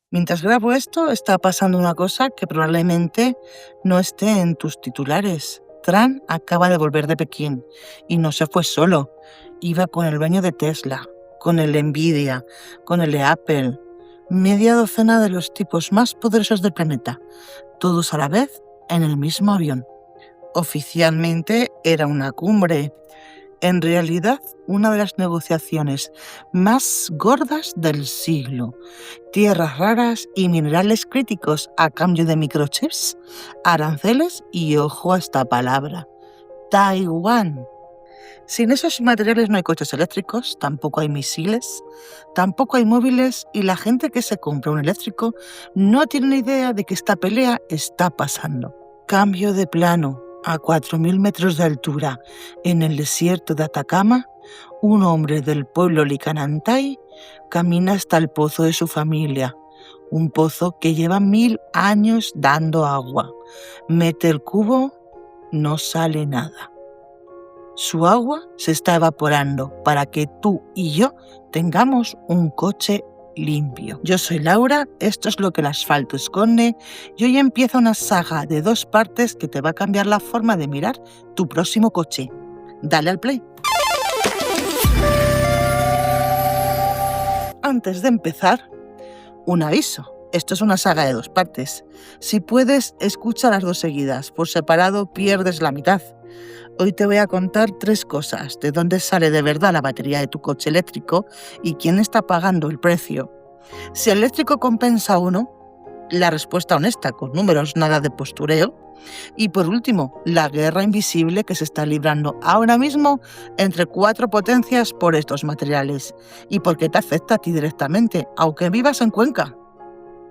Mientras grabo esto, está pasando una cosa que probablemente no esté en tus titulares. Trump acaba de volver de Pekín y no se fue solo. Iba con el dueño de Tesla, con el de Nvidia, con el de Apple, media docena de los tipos más poderosos del planeta, todos a la vez en el mismo avión. Oficialmente era una cumbre. En realidad, una de las negociaciones más gordas del siglo. Tierras raras y minerales críticos a cambio de microchips, aranceles y ojo a esta palabra, Taiwán. Sin esos materiales no hay coches eléctricos, tampoco hay misiles, tampoco hay móviles y la gente que se compra un eléctrico no tiene ni idea de que esta pelea está pasando. Cambio de plano. A 4.000 metros de altura, en el desierto de Atacama, un hombre del pueblo Licanantay camina hasta el pozo de su familia, un pozo que lleva 1000 años dando agua. Mete el cubo, no sale nada. Su agua se está evaporando para que tú y yo tengamos un coche limpio. Yo soy Laura, esto es lo que el asfalto esconde y hoy empieza una saga de 2 partes que te va a cambiar la forma de mirar tu próximo coche. Dale al play. Antes de empezar, un aviso. Esto es una saga de 2 partes. Si puedes, escucha las 2 seguidas. Por separado pierdes la mitad. Hoy te voy a contar 3 cosas, de dónde sale de verdad la batería de tu coche eléctrico y quién está pagando el precio. Si el eléctrico compensa o no, la respuesta honesta, con números, nada de postureo. Y por último, la guerra invisible que se está librando ahora mismo entre 4 potencias por estos materiales y por qué te afecta a ti directamente, aunque vivas en Cuenca.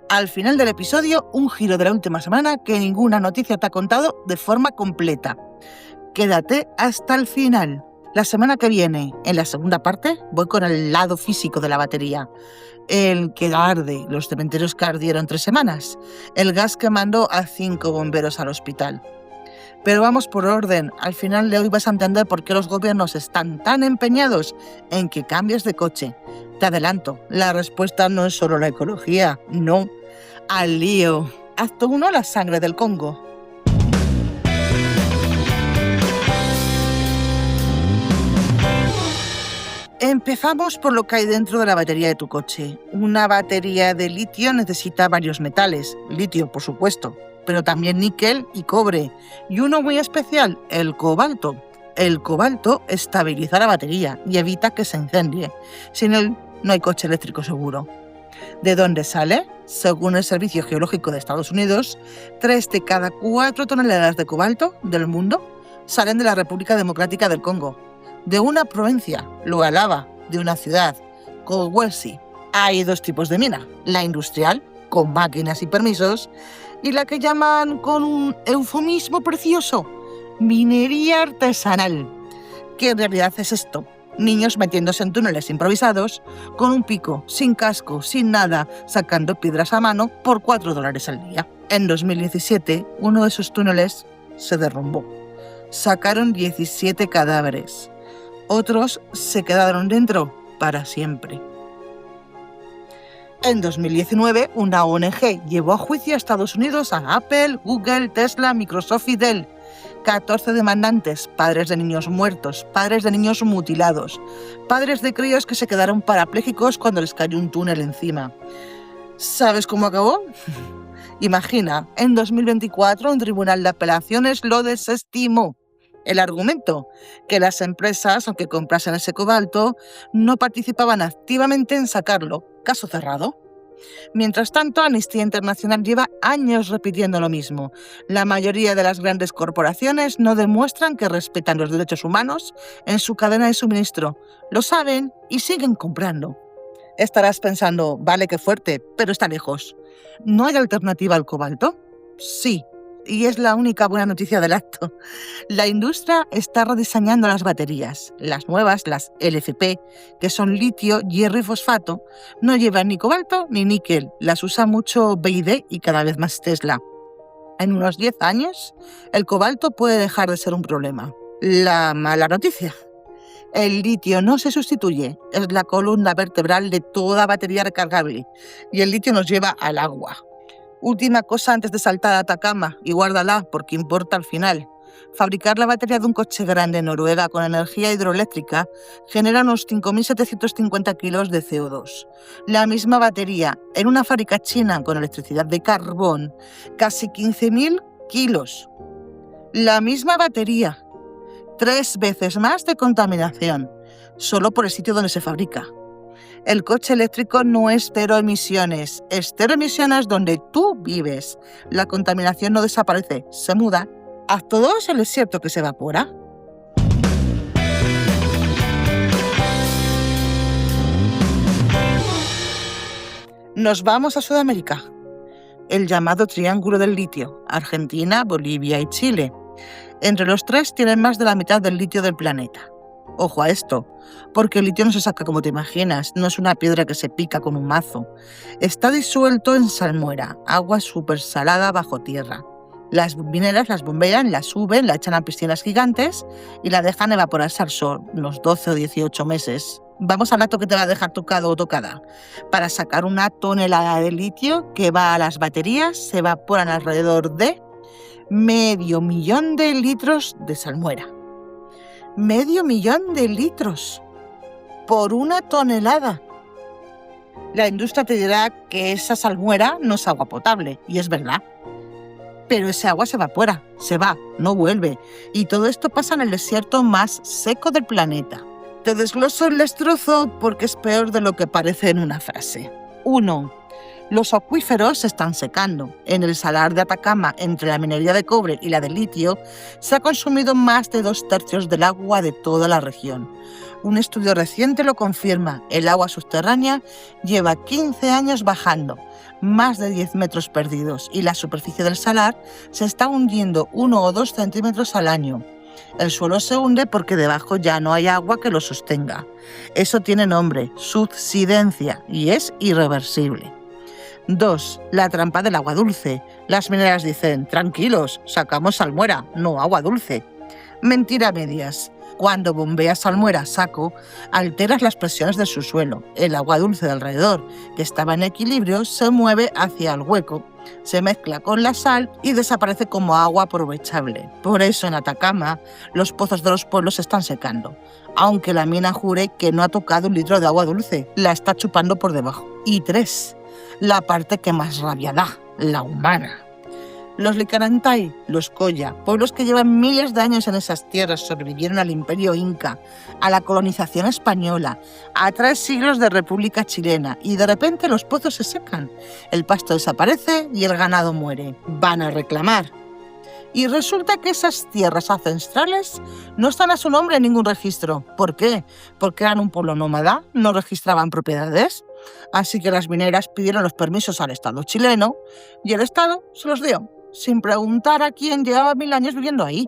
Al final del episodio, un giro de la última semana que ninguna noticia te ha contado de forma completa. Quédate hasta el final. La semana que viene, en la segunda parte, voy con el lado físico de la batería. El que arde, los cementerios que ardieron 3 semanas. El gas que mandó a 5 bomberos al hospital. Pero vamos por orden. Al final de hoy vas a entender por qué los gobiernos están tan empeñados en que cambies de coche. Te adelanto, la respuesta no es solo la ecología, no. Al lío. Acto 1, la sangre del Congo. Empezamos por lo que hay dentro de la batería de tu coche. Una batería de litio necesita varios metales, litio por supuesto, pero también níquel y cobre, y uno muy especial, el cobalto. El cobalto estabiliza la batería y evita que se incendie. Sin él no hay coche eléctrico seguro. ¿De dónde sale? Según el Servicio Geológico de Estados Unidos, 3 de cada 4 toneladas de cobalto del mundo salen de la República Democrática del Congo. De una provincia, Lualaba, de una ciudad, Kolwezi. Hay 2 tipos de mina, la industrial, con máquinas y permisos, y la que llaman con un eufemismo precioso, minería artesanal. ¿Qué en realidad es esto? Niños metiéndose en túneles improvisados, con un pico, sin casco, sin nada, sacando piedras a mano por $4 al día. En 2017, uno de esos túneles se derrumbó. Sacaron 17 cadáveres. Otros se quedaron dentro para siempre. En 2019, una ONG llevó a juicio a Estados Unidos a Apple, Google, Tesla, Microsoft y Dell. 14 demandantes, padres de niños muertos, padres de niños mutilados, padres de críos que se quedaron parapléjicos cuando les cayó un túnel encima. ¿Sabes cómo acabó? Imagina, en 2024 un tribunal de apelaciones lo desestimó. El argumento, que las empresas, aunque comprasen ese cobalto, no participaban activamente en sacarlo. Caso cerrado. Mientras tanto, Amnistía Internacional lleva años repitiendo lo mismo. La mayoría de las grandes corporaciones no demuestran que respetan los derechos humanos en su cadena de suministro. Lo saben y siguen comprando. Estarás pensando, vale, qué fuerte, pero está lejos. ¿No hay alternativa al cobalto? Sí. Y es la única buena noticia del acto. La industria está rediseñando las baterías. Las nuevas, las LFP, que son litio, hierro y fosfato, no llevan ni cobalto ni níquel. Las usa mucho BYD y cada vez más Tesla. En unos 10 años, el cobalto puede dejar de ser un problema. La mala noticia. El litio no se sustituye, es la columna vertebral de toda batería recargable y el litio nos lleva al agua. Última cosa antes de saltar a Atacama, y guárdala porque importa al final. Fabricar la batería de un coche grande en Noruega con energía hidroeléctrica genera unos 5.750 kilos de CO2. La misma batería en una fábrica china con electricidad de carbón, casi 15.000 kilos. La misma batería, 3 veces más de contaminación, solo por el sitio donde se fabrica. El coche eléctrico no es cero emisiones, es cero emisiones donde tú vives. La contaminación no desaparece, se muda. Acto 2, el desierto que se evapora. Nos vamos a Sudamérica, el llamado Triángulo del Litio, Argentina, Bolivia y Chile. Entre los tres tienen más de la mitad del litio del planeta. Ojo a esto, porque el litio no se saca como te imaginas, no es una piedra que se pica con un mazo. Está disuelto en salmuera, agua súper salada bajo tierra. Las mineras las bombean, la suben, la echan a piscinas gigantes y la dejan evaporarse al sol, unos 12 o 18 meses. Vamos al dato que te va a dejar tocado o tocada. Para sacar 1 tonelada de litio que va a las baterías se evaporan alrededor de 500.000 de litros de salmuera. 500.000 de litros por 1 tonelada. La industria te dirá que esa salmuera no es agua potable, y es verdad. Pero ese agua se evapora, se va, no vuelve. Y todo esto pasa en el desierto más seco del planeta. Te desgloso el destrozo porque es peor de lo que parece en una frase. 1. Los acuíferos se están secando. En el salar de Atacama, entre la minería de cobre y la de litio, se ha consumido más de 2/3 del agua de toda la región. Un estudio reciente lo confirma. El agua subterránea lleva 15 años bajando, más de 10 metros perdidos, y la superficie del salar se está hundiendo 1 o 2 centímetros al año. El suelo se hunde porque debajo ya no hay agua que lo sostenga. Eso tiene nombre, subsidencia, y es irreversible. 2. La trampa del agua dulce. Las mineras dicen, tranquilos, sacamos salmuera, no agua dulce. Mentira a medias. Cuando bombeas salmuera a saco, alteras las presiones del subsuelo. El agua dulce de alrededor, que estaba en equilibrio, se mueve hacia el hueco, se mezcla con la sal y desaparece como agua aprovechable. Por eso en Atacama los pozos de los pueblos se están secando, aunque la mina jure que no ha tocado 1 litro de agua dulce, la está chupando por debajo. Y 3. La parte que más rabia da, la humana. Los Licanantay, los Colla, pueblos que llevan miles de años en esas tierras, sobrevivieron al imperio inca, a la colonización española, a 3 siglos de república chilena, y de repente los pozos se secan, el pasto desaparece y el ganado muere. Van a reclamar. Y resulta que esas tierras ancestrales no están a su nombre en ningún registro. ¿Por qué? Porque eran un pueblo nómada, no registraban propiedades. Así que las mineras pidieron los permisos al Estado chileno y el Estado se los dio, sin preguntar a quién llevaba 1000 años viviendo ahí.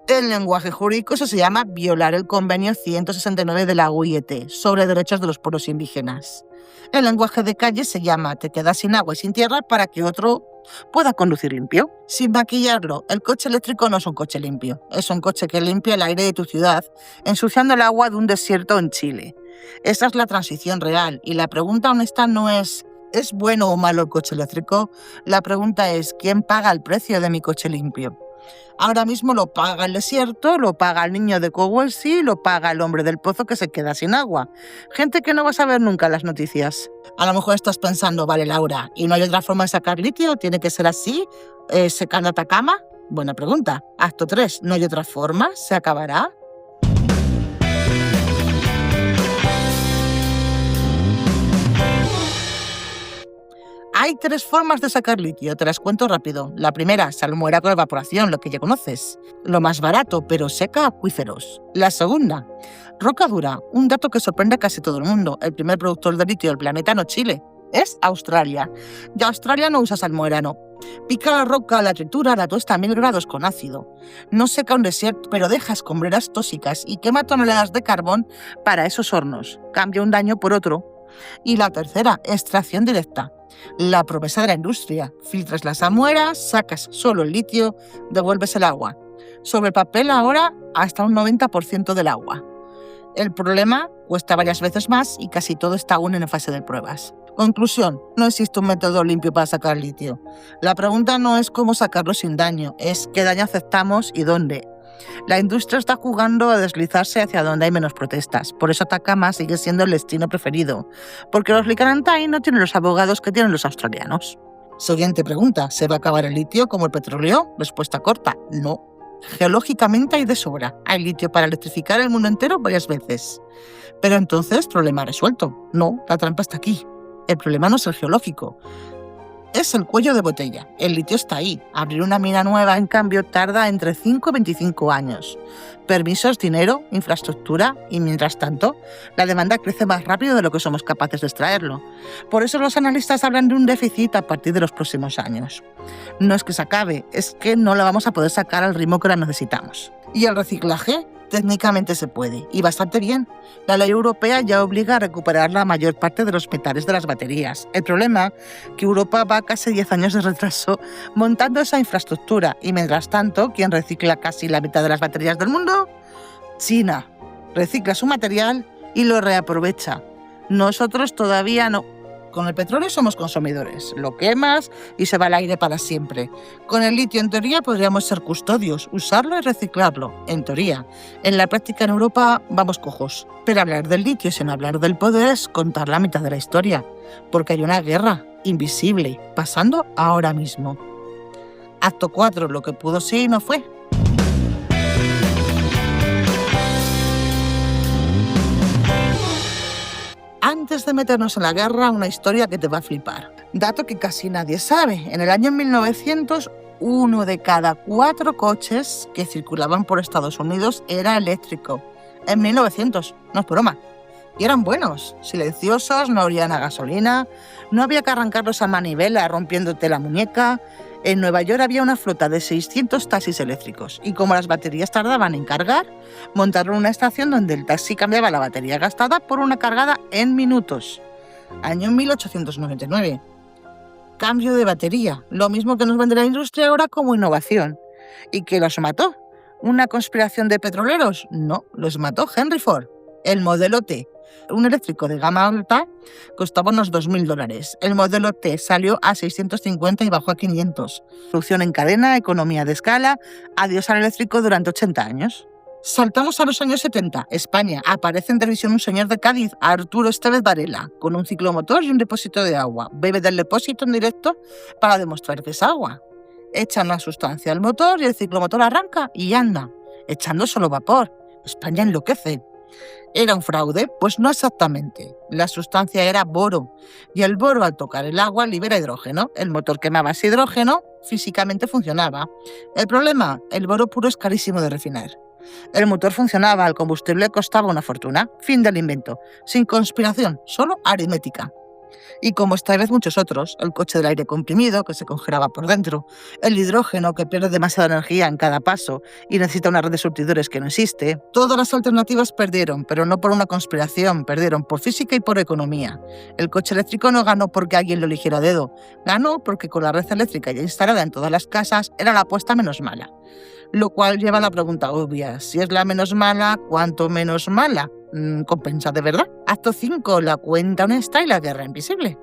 El lenguaje jurídico eso se llama violar el convenio 169 de la OIT sobre derechos de los pueblos indígenas. El lenguaje de calle se llama te quedas sin agua y sin tierra para que otro pueda conducir limpio. Sin maquillarlo, el coche eléctrico no es un coche limpio, es un coche que limpia el aire de tu ciudad, ensuciando el agua de un desierto en Chile. Esa es la transición real y la pregunta honesta no es ¿es bueno o malo el coche eléctrico? La pregunta es ¿quién paga el precio de mi coche limpio? Ahora mismo lo paga el desierto, lo paga el niño de Cowansea, lo paga el hombre del pozo que se queda sin agua. Gente que no vas a ver nunca en las noticias. A lo mejor estás pensando, vale Laura, ¿y no hay otra forma de sacar litio? ¿Tiene que ser así? ¿Secando Atacama? Buena pregunta. Acto 3, ¿no hay otra forma? ¿Se acabará? Hay 3 formas de sacar litio, te las cuento rápido. La primera, salmuera con evaporación, lo que ya conoces. Lo más barato, pero seca acuíferos. La segunda, roca dura, un dato que sorprende a casi todo el mundo. El primer productor de litio del planeta no Chile, es Australia. Y Australia no usa salmuera, no. Pica la roca, la tritura, la tuesta a 1000 grados con ácido. No seca un desierto, pero deja escombreras tóxicas y quema toneladas de carbón para esos hornos. Cambia un daño por otro. Y la tercera, extracción directa. La promesa de la industria. Filtras la salmuera, sacas solo el litio, devuelves el agua. Sobre el papel ahora hasta un 90% del agua. El problema cuesta varias veces más y casi todo está aún en fase de pruebas. Conclusión, no existe un método limpio para sacar litio. La pregunta no es cómo sacarlo sin daño, es qué daño aceptamos y dónde. La industria está jugando a deslizarse hacia donde hay menos protestas, por eso Atacama sigue siendo el destino preferido, porque los Licanantay no tienen los abogados que tienen los australianos. Siguiente pregunta, ¿se va a acabar el litio como el petróleo? Respuesta corta, no. Geológicamente hay de sobra, hay litio para electrificar el mundo entero varias veces. Pero entonces, problema resuelto. No, la trampa está aquí. El problema no es el geológico, es el cuello de botella. El litio está ahí. Abrir una mina nueva, en cambio, tarda entre 5 y 25 años. Permisos, dinero, infraestructura y, mientras tanto, la demanda crece más rápido de lo que somos capaces de extraerlo. Por eso los analistas hablan de un déficit a partir de los próximos años. No es que se acabe, es que no la vamos a poder sacar al ritmo que la necesitamos. ¿Y el reciclaje? Técnicamente se puede, y bastante bien. La ley europea ya obliga a recuperar la mayor parte de los metales de las baterías. El problema es que Europa va casi 10 años de retraso montando esa infraestructura, y mientras tanto, ¿quién recicla casi la mitad de las baterías del mundo? China. Recicla su material y lo reaprovecha. Nosotros todavía no. Con el petróleo somos consumidores, lo quemas y se va al aire para siempre. Con el litio, en teoría, podríamos ser custodios, usarlo y reciclarlo, en teoría. En la práctica en Europa vamos cojos. Pero hablar del litio sin hablar del poder es contar la mitad de la historia, porque hay una guerra invisible pasando ahora mismo. Acto 4, lo que pudo sí no fue. Antes de meternos en la guerra, una historia que te va a flipar. Dato que casi nadie sabe. En el año 1900, 1 de cada 4 coches que circulaban por Estados Unidos era eléctrico. En 1900, no es broma. Y eran buenos, silenciosos, no olían a gasolina, no había que arrancarlos a manivela rompiéndote la muñeca. En Nueva York había una flota de 600 taxis eléctricos y como las baterías tardaban en cargar, montaron una estación donde el taxi cambiaba la batería gastada por una cargada en minutos. Año 1899. Cambio de batería, lo mismo que nos vende la industria ahora como innovación. ¿Y qué los mató? ¿Una conspiración de petroleros? No, los mató Henry Ford. El modelo T, un eléctrico de gama alta, costaba unos $2.000. El modelo T salió a 650 y bajó a 500. Producción en cadena, economía de escala, adiós al eléctrico durante 80 años. Saltamos a los años 70. España. Aparece en televisión un señor de Cádiz, Arturo Estevez Varela, con un ciclomotor y un depósito de agua. Bebe del depósito en directo para demostrar que es agua. Echan la sustancia al motor y el ciclomotor arranca y anda, echando solo vapor. España enloquece. ¿Era un fraude? Pues no exactamente. La sustancia era boro, y el boro al tocar el agua libera hidrógeno. El motor quemaba ese hidrógeno, físicamente funcionaba. El problema, el boro puro es carísimo de refinar. El motor funcionaba, el combustible costaba una fortuna. Fin del invento. Sin conspiración, solo aritmética. Y como esta vez muchos otros, el coche del aire comprimido que se congelaba por dentro, el hidrógeno que pierde demasiada energía en cada paso y necesita una red de surtidores que no existe, todas las alternativas perdieron, pero no por una conspiración, perdieron por física y por economía. El coche eléctrico no ganó porque alguien lo eligiera a dedo, ganó porque con la red eléctrica ya instalada en todas las casas era la apuesta menos mala. Lo cual lleva a la pregunta obvia, si es la menos mala, ¿cuánto menos mala? ¿Compensa de verdad? Acto 5, la cuenta honesta y la guerra invisible.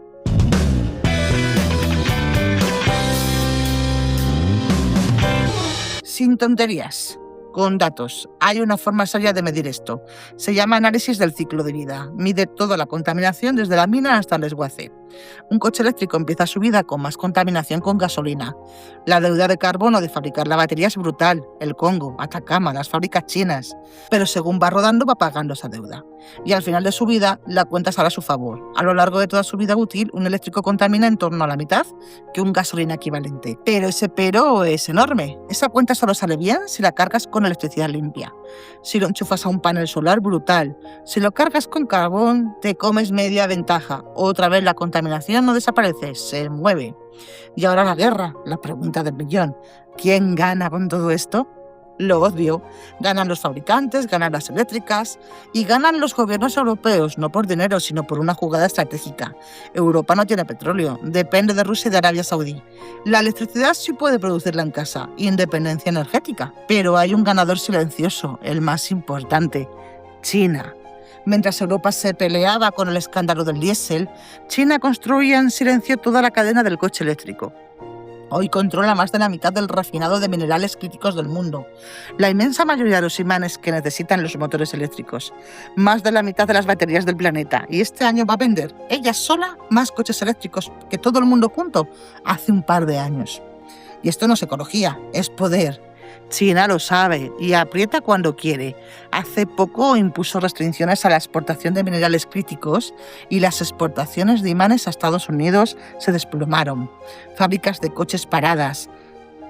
Sin tonterías, con datos. Hay una forma seria de medir esto. Se llama análisis del ciclo de vida. Mide toda la contaminación desde la mina hasta el desguace. Un coche eléctrico empieza su vida con más contaminación con gasolina. La deuda de carbono de fabricar la batería es brutal. El Congo, Atacama, las fábricas chinas. Pero según va rodando va pagando esa deuda. Y al final de su vida la cuenta sale a su favor. A lo largo de toda su vida útil, un eléctrico contamina en torno a la mitad que un gasolina equivalente. Pero ese pero es enorme. Esa cuenta solo sale bien si la cargas con electricidad limpia. Si lo enchufas a un panel solar, brutal. Si lo cargas con carbón, te comes media ventaja. Otra vez la contaminación no desaparece, se mueve. Y ahora la guerra, la pregunta del millón. ¿Quién gana con todo esto? Lo obvio, ganan los fabricantes, ganan las eléctricas y ganan los gobiernos europeos, no por dinero, sino por una jugada estratégica. Europa no tiene petróleo, depende de Rusia y de Arabia Saudí. La electricidad sí puede producirla en casa, independencia energética, pero hay un ganador silencioso, el más importante, China. Mientras Europa se peleaba con el escándalo del diésel, China construía en silencio toda la cadena del coche eléctrico. Hoy controla más de la mitad del refinado de minerales críticos del mundo, la inmensa mayoría de los imanes que necesitan los motores eléctricos, más de la mitad de las baterías del planeta, y este año va a vender ella sola más coches eléctricos que todo el mundo junto hace un par de años. Y esto no es ecología, es poder. China lo sabe y aprieta cuando quiere. Hace poco impuso restricciones a la exportación de minerales críticos y las exportaciones de imanes a Estados Unidos se desplomaron. Fábricas de coches paradas.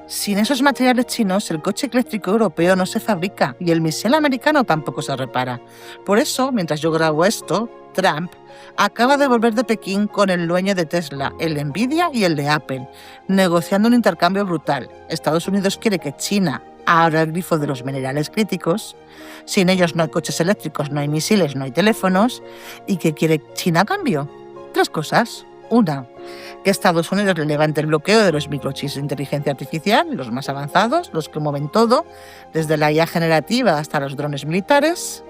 Sin esos materiales chinos, el coche eléctrico europeo no se fabrica y el misil americano tampoco se repara. Por eso, mientras yo grabo esto, Trump acaba de volver de Pekín con el dueño de Tesla, el de Nvidia y el de Apple, negociando un intercambio brutal. Estados Unidos quiere que China abra el grifo de los minerales críticos. Sin ellos no hay coches eléctricos, no hay misiles, no hay teléfonos. ¿Y qué quiere China a cambio? 3 cosas. Una, que Estados Unidos le levante el bloqueo de los microchips de inteligencia artificial, los más avanzados, los que mueven todo, desde la IA generativa hasta los drones militares.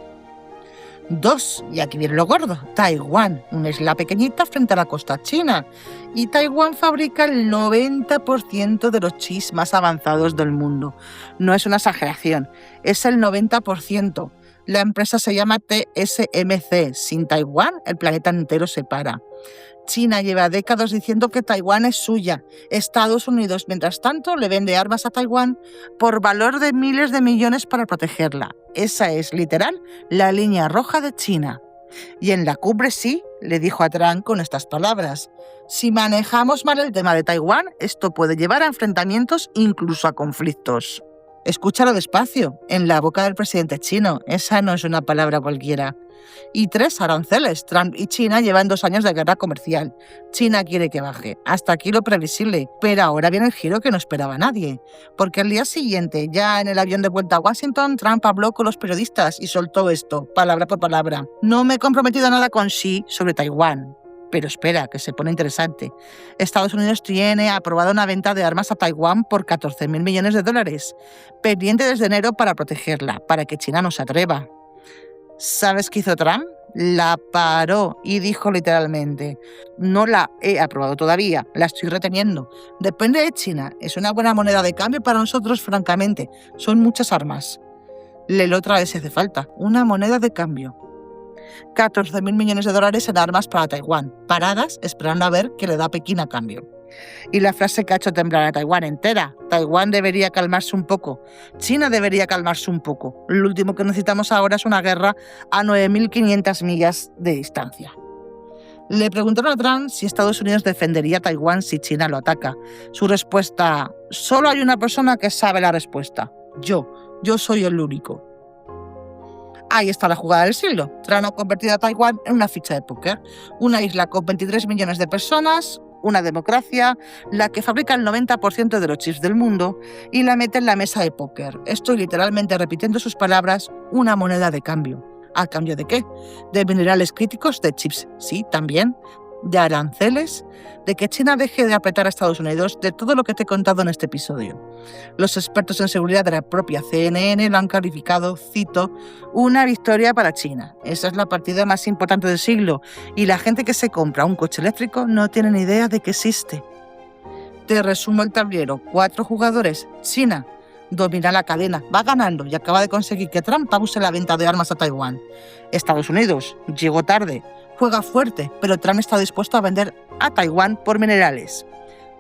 2, y aquí viene lo gordo, Taiwán, una isla pequeñita frente a la costa china. Y Taiwán fabrica el 90% de los chips más avanzados del mundo. No es una exageración, es el 90%. La empresa se llama TSMC. Sin Taiwán, el planeta entero se para. China lleva décadas diciendo que Taiwán es suya. Estados Unidos, mientras tanto, le vende armas a Taiwán por valor de miles de millones para protegerla. Esa es, literal, la línea roja de China. Y en la cumbre Xi le dijo a Trump con estas palabras: si manejamos mal el tema de Taiwán, esto puede llevar a enfrentamientos, incluso a conflictos. Escúchalo despacio, en la boca del presidente chino. Esa no es una palabra cualquiera. Y 3, aranceles. Trump y China llevan 2 años de guerra comercial. China quiere que baje. Hasta aquí lo previsible. Pero ahora viene el giro que no esperaba nadie. Porque al día siguiente, ya en el avión de vuelta a Washington, Trump habló con los periodistas y soltó esto, palabra por palabra: no me he comprometido a nada con Xi sobre Taiwán. Pero espera, que se pone interesante. Estados Unidos tiene aprobada una venta de armas a Taiwán por $14.000 millones, pendiente desde enero para protegerla, para que China no se atreva. ¿Sabes qué hizo Trump? La paró y dijo literalmente: no la he aprobado todavía, la estoy reteniendo. Depende de China, es una buena moneda de cambio para nosotros, francamente. Son muchas armas. Léelo otra vez si hace falta. Una moneda de cambio. $14.000 millones en armas para Taiwán, paradas esperando a ver qué le da Pekín a cambio. Y la frase que ha hecho temblar a Taiwán entera: Taiwán debería calmarse un poco, China debería calmarse un poco. Lo último que necesitamos ahora es una guerra a 9.500 millas de distancia. Le preguntaron a Trump si Estados Unidos defendería a Taiwán si China lo ataca. Su respuesta: solo hay una persona que sabe la respuesta. Yo soy el único. Ahí está la jugada del siglo. Trump ha convertido a Taiwán en una ficha de póker. Una isla con 23 millones de personas, una democracia, la que fabrica el 90% de los chips del mundo, y la mete en la mesa de póker. Estoy literalmente repitiendo sus palabras: una moneda de cambio. ¿A cambio de qué? De minerales críticos, de chips, sí, también, de aranceles, de que China deje de apretar a Estados Unidos, de todo lo que te he contado en este episodio. Los expertos en seguridad de la propia CNN lo han calificado, cito, una victoria para China. Esa es la partida más importante del siglo y la gente que se compra un coche eléctrico no tiene ni idea de que existe. Te resumo el tablero: 4 jugadores. China domina la cadena, va ganando y acaba de conseguir que Trump pause la venta de armas a Taiwán. Estados Unidos llegó tarde, juega fuerte, pero Trump está dispuesto a vender a Taiwán por minerales.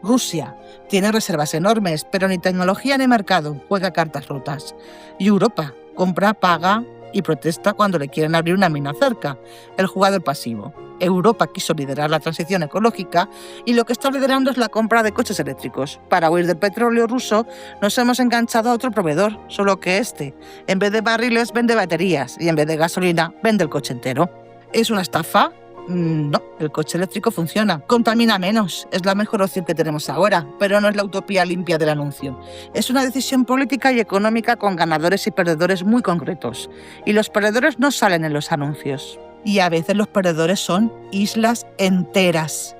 Rusia tiene reservas enormes, pero ni tecnología ni mercado, juega cartas rotas. Y Europa compra, paga y protesta cuando le quieren abrir una mina cerca, el jugador pasivo. Europa quiso liderar la transición ecológica y lo que está liderando es la compra de coches eléctricos. Para huir del petróleo ruso nos hemos enganchado a otro proveedor, solo que este, en vez de barriles, vende baterías y en vez de gasolina, vende el coche entero. ¿Es una estafa? No, el coche eléctrico funciona, contamina menos, es la mejor opción que tenemos ahora, pero no es la utopía limpia del anuncio. Es una decisión política y económica con ganadores y perdedores muy concretos, y los perdedores no salen en los anuncios. Y a veces los perdedores son islas enteras.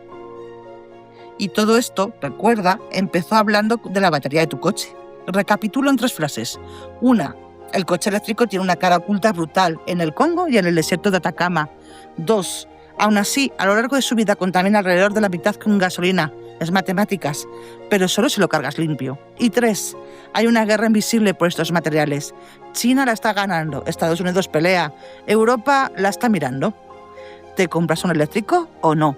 Y todo esto, recuerda, empezó hablando de la batería de tu coche. Recapitulo en 3 frases. 1. El coche eléctrico tiene una cara oculta brutal en el Congo y en el desierto de Atacama. 2. Aún así, a lo largo de su vida contamina alrededor de la mitad con gasolina. Es matemáticas, pero solo si lo cargas limpio. Y 3. Hay una guerra invisible por estos materiales. China la está ganando, Estados Unidos pelea, Europa la está mirando. ¿Te compras un eléctrico o no?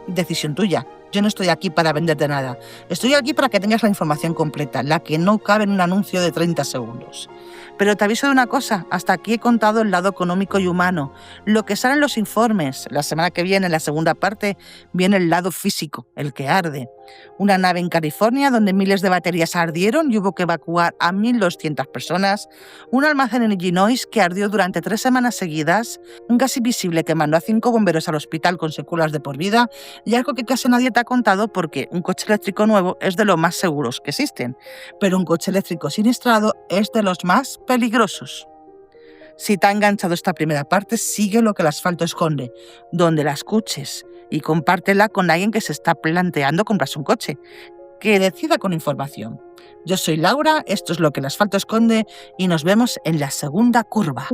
Decisión tuya. Yo no estoy aquí para venderte nada. Estoy aquí para que tengas la información completa, la que no cabe en un anuncio de 30 segundos. Pero te aviso de una cosa, hasta aquí he contado el lado económico y humano, lo que sale en los informes. La semana que viene, en la segunda parte, viene el lado físico, el que arde. Una nave en California donde miles de baterías ardieron y hubo que evacuar a 1.200 personas. Un almacén en Illinois que ardió durante 3 semanas seguidas. Un gas invisible que mandó a 5 bomberos al hospital con secuelas de por vida. Y algo que casi nadie te ha contado porque un coche eléctrico nuevo es de los más seguros que existen. Pero un coche eléctrico siniestrado es de los más peligrosos. Si te ha enganchado esta primera parte, sigue lo que el asfalto esconde, donde la escuches, y compártela con alguien que se está planteando comprarse un coche, que decida con información. Yo soy Laura, esto es lo que el asfalto esconde y nos vemos en la segunda curva.